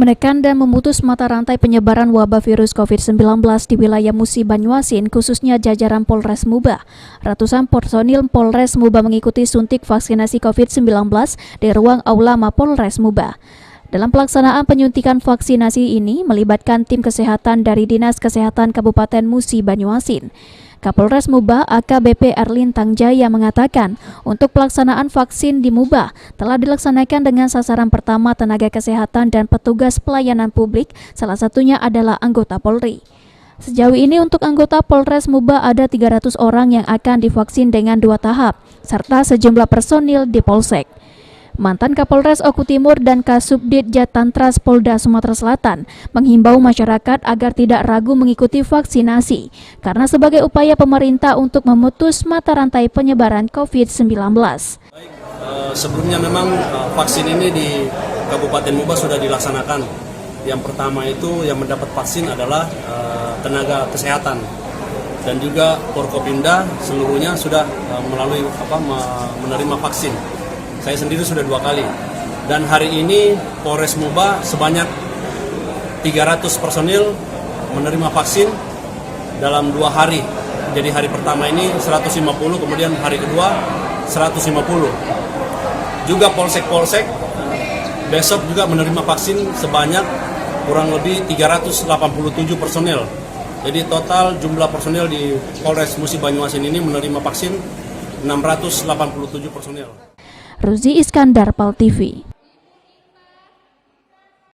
Menekan dan memutus mata rantai penyebaran wabah virus COVID-19 di wilayah Musi Banyuasin, khususnya jajaran Polres Muba. Ratusan personil Polres Muba mengikuti suntik vaksinasi COVID-19 di ruang aula Mapolres Muba. Dalam pelaksanaan penyuntikan vaksinasi ini melibatkan tim kesehatan dari Dinas Kesehatan Kabupaten Musi Banyuasin. Kapolres Muba AKBP Erlin Tangjaya mengatakan untuk pelaksanaan vaksin di Muba telah dilaksanakan dengan sasaran pertama tenaga kesehatan dan petugas pelayanan publik, salah satunya adalah anggota Polri. Sejauh ini untuk anggota Polres Muba ada 300 orang yang akan divaksin dengan 2 tahap, serta sejumlah personil di Polsek. Mantan Kapolres Oku Timur dan Kasubdit Jatantras Polda Sumatera Selatan menghimbau masyarakat agar tidak ragu mengikuti vaksinasi karena sebagai upaya pemerintah untuk memutus mata rantai penyebaran COVID-19. Sebelumnya memang vaksin ini di Kabupaten Muba sudah dilaksanakan. Yang pertama itu yang mendapat vaksin adalah tenaga kesehatan dan juga Forkopimda seluruhnya sudah menerima vaksin. Saya sendiri sudah 2 kali. Dan hari ini Polres Muba sebanyak 300 personil menerima vaksin dalam 2 hari. Jadi hari pertama ini 150, kemudian hari kedua 150. Juga polsek-polsek besok juga menerima vaksin sebanyak kurang lebih 387 personil. Jadi total jumlah personil di Polres Musi Banyuasin ini menerima vaksin 687 personil. Ruzi Iskandar, PAL TV.